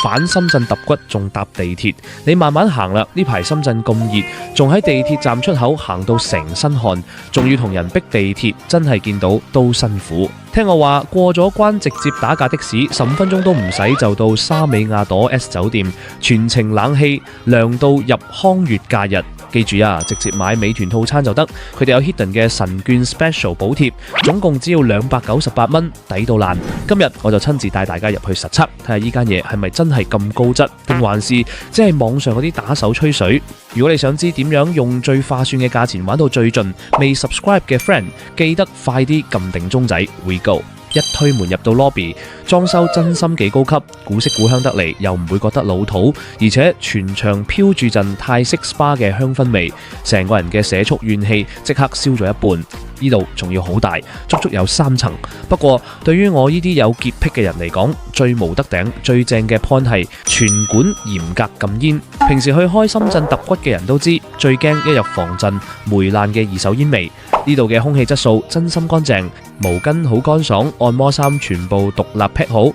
返深圳揼骨仲搭地鐵，你慢慢行啦。呢排深圳咁熱，仲喺地鐵站出口行到成身汗，仲要同人逼地鐵，真係見到都辛苦。聽我話過咗關直接打架的士，15分鐘都唔使就到沙美亞朵 S 酒店，全程冷氣，涼到入康悅假日。記住啊，直接買美團套餐就得，佢哋有 Hidden 嘅神券 Special 補貼，總共只要298蚊，抵到爛。今日我就親自帶大家入去實測，睇下依間嘢係咪真係咁高質，定還是即係網上嗰啲打手吹水。如果你想知點樣用最划算嘅價錢玩到最盡，未 subscribe 嘅 friend 記得快啲撳定鐘仔 ，We go！一推門入到 lobby， 裝修真心幾高級，古色古香得嚟，又唔會覺得老土，而且全場飄住陣泰式 SPA 嘅香薰味，成個人嘅社畜怨氣即刻消咗一半。呢度仲要好大，足足有3層。不過對於我呢啲有潔癖嘅人嚟講，最無得頂、最正嘅 point 係全館嚴格禁煙。平時去開深圳揼骨嘅人都知，最驚一入防震霉爛嘅二手煙味。呢度嘅空氣質素真心乾淨，毛巾好乾爽，按摩衫全部獨立劈好，潔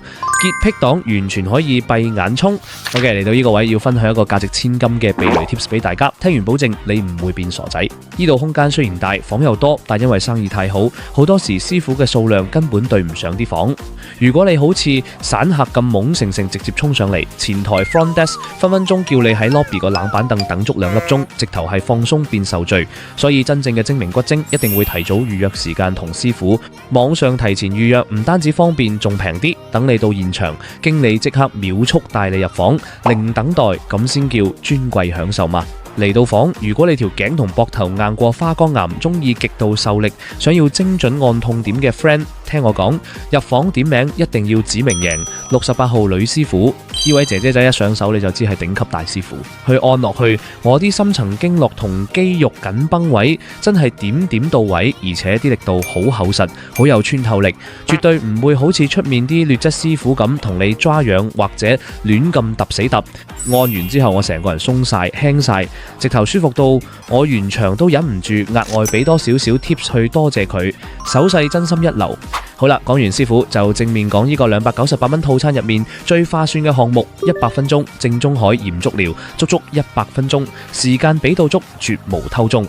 癖黨完全可以閉眼衝。OK， 嚟到呢個位要分享一個價值千金嘅避雷 tips 俾大家，聽完保證你唔會變傻仔。呢度空間雖然大，房又多，但因為生意太好，好多時師傅嘅數量根本對唔上啲房。如果你好似散客咁懵成成直接衝上嚟，前台 front desk 分分鐘叫你喺 lobby 個冷板凳等足2粒鐘，直頭係放鬆變受罪。所以真正嘅精明骨精一定會提早預約時間同師傅，網上提前預約唔單止方便，仲平啲。等你到現場，經理即刻秒速帶你入房，零等待，咁先叫尊貴享受嘛。嚟到房，如果你條頸同膊頭硬過花崗岩，中意極度受力，想要精準按痛點嘅 friend，聽我講，入房點名一定要指明贏68號女師傅。呢位姐姐仔一上手你就知係頂級大師傅，去按落去，我啲深層經絡同肌肉緊繃位真係點點到位，而且啲力度好厚實，好有穿透力，絕對唔會好似出面啲劣質師傅咁同你抓癢或者亂咁揼死揼。按完之後我成個人鬆晒輕晒，直頭舒服到我完場都忍唔住額外俾多少少 tips 去多謝佢，手勢真心一流。好啦，講完師傅就正面講呢個298蚊套餐入面最划算嘅項目，100分鐘正宗海鹽足療，足足100分鐘，時間俾到足，絕無偷鐘。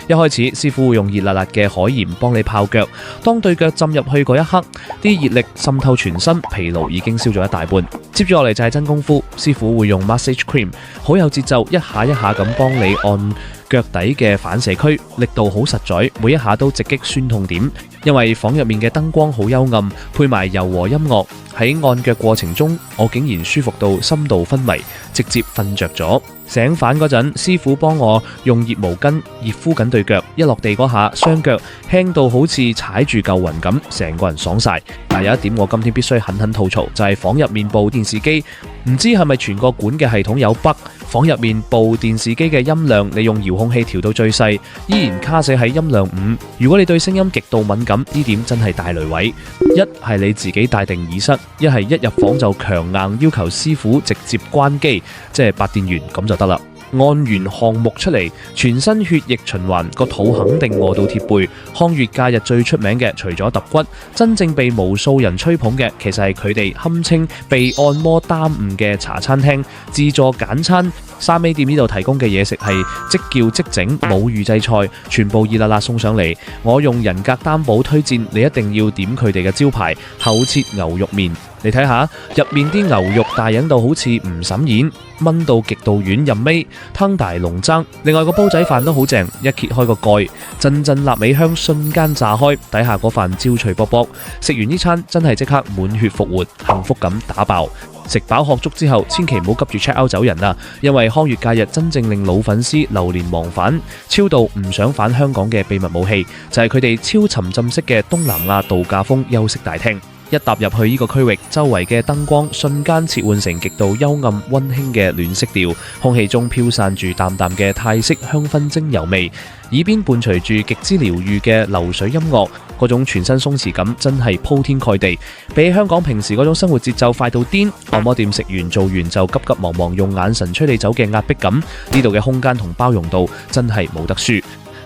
一開始師傅會用熱辣辣嘅海鹽幫你泡腳，當對腳浸入去嗰一刻，啲熱力滲透全身，疲勞已經消咗一大半。接住落嚟就係真功夫，師傅會用 massage cream， 好有節奏，一下一下咁幫你按腳底嘅反射區，力度好實在，每一下都直擊酸痛點。因為房入面嘅燈光好幽暗，配埋柔和音樂，喺按腳過程中，我竟然舒服到深度昏迷，直接瞓着咗。醒返嗰陣，師傅幫我用熱毛巾熱敷緊對腳，一落地嗰下，雙腳輕到好似踩住嚿雲咁，成個人爽晒。但有一點我今天必須狠狠吐槽，就係房入面部電視機，唔知係咪全個管嘅系統有 bug，房入面部電視機嘅音量，你用遙控器調到最細，依然卡死喺音量5。如果你對聲音極度敏感，呢點真係大雷位。一係你自己帶定耳塞，一係一入房就強硬要求師傅直接關機，即係拔電源咁就得啦。按完項目出嚟，全身血液循環，個肚肯定餓到貼背。康悅假日最出名嘅，除咗揼骨，真正被無數人吹捧嘅，其實係佢哋堪稱被按摩耽誤嘅茶餐廳自助簡餐。3A 店呢度提供嘅嘢食係即叫即整，冇預製菜，全部熱辣辣送上嚟。我用人格擔保推薦，你一定要點佢哋嘅招牌厚切牛肉麵。你睇下入面啲牛肉大引到好似唔審演，炆到極度軟入味，湯大龍爭。另外個煲仔飯都好正，一揭開個蓋，陣陣臘味香瞬間炸開，底下嗰飯焦脆卜卜。食完呢餐真係即刻滿血復活，幸福感打爆。食飽喝足之後，千祈唔好急住 check out 走人啊！因為康悅假日真正令老粉絲流連忘返、超到唔想返香港嘅秘密武器，就係佢哋超沉浸式嘅東南亞度假風休息大廳。一踏入去呢個區域，周圍嘅燈光瞬間切換成極度幽暗溫馨嘅暖色調，空氣中飄散住淡淡嘅泰式香薰精油味，耳邊伴隨住極之療癒嘅流水音樂，嗰種全身鬆弛感真係鋪天蓋地，比起香港平時嗰種生活節奏快到癲，按摩店食完做完就急急忙忙用眼神催你走嘅壓迫感，呢度嘅空間同包容度真係冇得輸。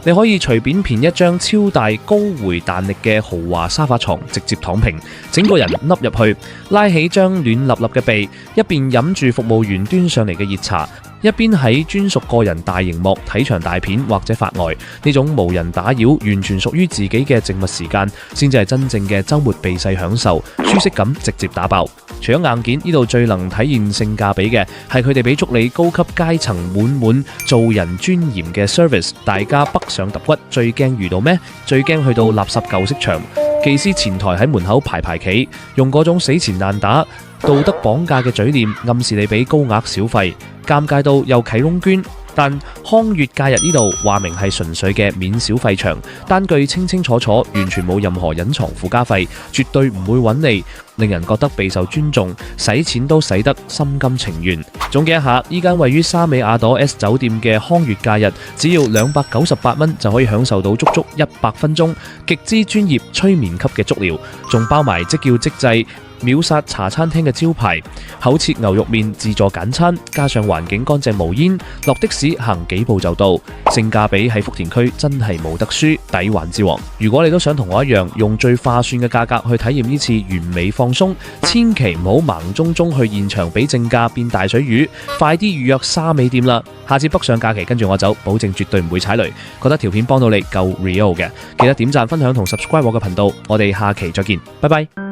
你可以隨便編一張超大高回彈力嘅豪華沙發床，直接躺平，整個人凹入去，拉起張暖立立嘅被，一邊飲住服務員端上嚟嘅熱茶，一邊喺專屬個人大螢幕睇場大片或者發呆。呢種無人打擾、完全屬於自己嘅靜默時間，先至係真正嘅週末避世享受，舒適感直接打爆。除咗硬件，呢度最能體現性價比嘅係佢哋俾足你高級階層滿做人尊嚴嘅 service。大家北上揼骨最驚遇到咩？最驚去到垃圾舊式場，技師前台喺門口排企，用嗰種死纏爛打、道德綁架嘅嘴臉暗示你俾高額小費，尷尬到又啟窿捐。但康悅假日呢度話明係純粹嘅免小費場，單據清清楚楚，完全冇任何隱藏附加費，絕對唔會揾你，令人覺得備受尊重，使錢都使得心甘情願。總結一下，呢間位於沙美亞朵 S 酒店嘅康悅假日，只要298蚊就可以享受到足足100分鐘極之專業催眠級嘅足療，仲包埋即叫即製秒殺茶餐廳嘅招牌厚切牛肉麵自助簡餐，加上環境乾淨無煙，落的士行幾步就到，性價比喺福田區真係冇得輸，抵玩之王。如果你都想同我一樣用最划算嘅價格去體驗呢次完美放鬆，千祈唔好盲中中去現場俾正價變大水魚，快啲預約沙美店啦！下次北上假期跟住我走，保證絕對唔會踩雷。覺得條片幫到你夠 real 嘅，記得點讚、分享同 subscribe 我嘅頻道。我哋下期再見，拜拜。